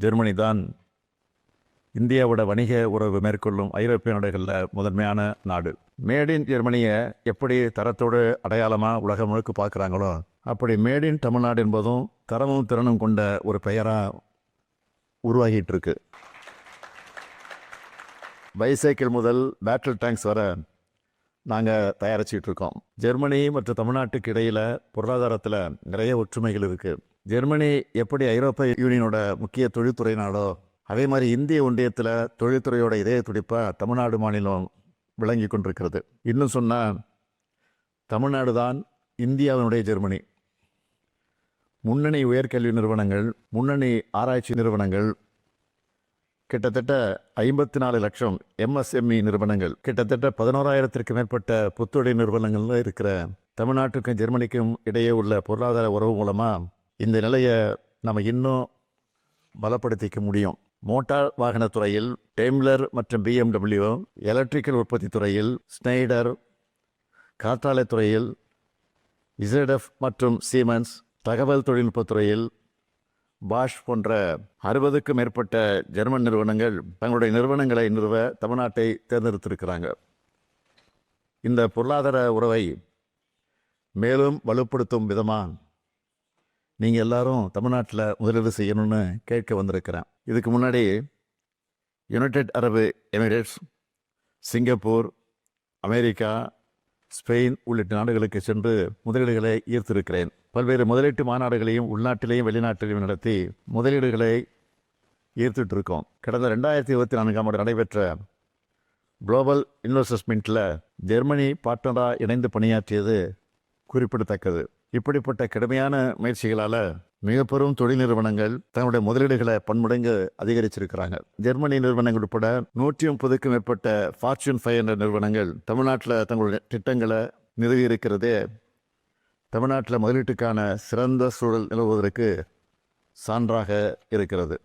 Germany தான் இந்தியாவோட வணிக உறவு மேற்கொள்ளும் ஐரோப்பிய நாடுகளில் முதன்மையான நாடு. மேட் இன் ஜெர்மனியை எப்படி தரத்தோடு அடையாளமாக உலகம் முழுக்க பார்க்குறாங்களோ அப்படி மேட் இன் தமிழ்நாடு என்பதும் தரமும் திறனும் கொண்ட ஒரு பெயராக உருவாகிட்டு இருக்கு. பைசைக்கிள் முதல் பேட்டில் டேங்க்ஸ் வர நாங்கள் தயாரிச்சிட்டு இருக்கோம். ஜெர்மனி மற்றும் தமிழ்நாட்டுக்கு இடையில் பொருளாதாரத்தில் நிறைய ஒற்றுமைகள் இருக்குது. ஜெர்மனி எப்படி ஐரோப்பிய யூனியனோட முக்கிய தொழில்துறை நாடோ அதே மாதிரி இந்திய ஒன்றியத்தில் தொழில்துறையோட இதய துடிப்பாக தமிழ்நாடு மாநிலம் விளங்கி கொண்டிருக்கிறது. இன்னும் சொன்னால் தமிழ்நாடு தான் இந்தியாவினுடைய ஜெர்மனி. முன்னணி உயர்கல்வி நிறுவனங்கள், முன்னணி ஆராய்ச்சி நிறுவனங்கள், கிட்டத்தட்ட 54 லட்சம் MSME நிறுவனங்கள், கிட்டத்தட்ட 11,000த்திற்கு மேற்பட்ட புத்தொழில் நிறுவனங்கள்ல இருக்கிற தமிழ்நாட்டுக்கும் ஜெர்மனிக்கும் இடையே உள்ள பொருளாதார உறவு மூலமாக இந்த நிலையை நம்ம இன்னும் பலப்படுத்திக்க முடியும். மோட்டார் வாகனத்துறையில் டெய்ம்லர் மற்றும் BMW, எலக்ட்ரிக்கல் உற்பத்தி துறையில் ஸ்னைடர், காற்றாலை துறையில் ZF மற்றும் சீமென்ஸ், தகவல் தொழில்நுட்பத்துறையில் பாஷ் போன்ற 60க்கும் மேற்பட்ட ஜெர்மன் நிறுவனங்கள் தங்களுடைய நிறுவனங்களை நிறுவ தமிழ்நாட்டை தேர்ந்தெடுத்திருக்கிறாங்க. இந்த பொருளாதார உறவை மேலும் வலுப்படுத்தும் விதமாக நீங்கள் எல்லாரும் தமிழ்நாட்டில் முதலீடு செய்யணும்னு கேட்க வந்திருக்கிறேன். இதுக்கு முன்னாடி யுனைடெட் அரபு எமிரேட்ஸ், சிங்கப்பூர், அமெரிக்கா, ஸ்பெயின் உள்ளிட்ட நாடுகளுக்கு சென்று முதலீடுகளை ஈர்த்திருக்கிறேன். பல்வேறு முதலீட்டு மாநாடுகளையும் உள்நாட்டிலேயும் வெளிநாட்டிலையும் நடத்தி முதலீடுகளை ஈர்த்துட்டு இருக்கோம். கடந்த 2024ஆம் ஆண்டு நடைபெற்ற குளோபல் இன்வெஸ்டர்ஸ் மீட்டில் ஜெர்மனி பார்ட்னராக இணைந்து பணியாற்றியது குறிப்பிடத்தக்கது. இப்படிப்பட்ட கடுமையான முயற்சிகளால் மிக பெரும் தொழில் நிறுவனங்கள் தங்களுடைய முதலீடுகளை பன்மடங்கு அதிகரிச்சிருக்கிறாங்க. ஜெர்மனி நிறுவனங்கள் உட்பட 130க்கும் மேற்பட்ட ஃபார்ச்சூன் 500 நிறுவனங்கள் தமிழ்நாட்டில் தங்களுடைய திட்டங்களை நிறுவி இருக்கிறதே தமிழ்நாட்டில் முதலீட்டுக்கான சிறந்த சூழல் நிலவுவதற்கு சான்றாக இருக்கிறது.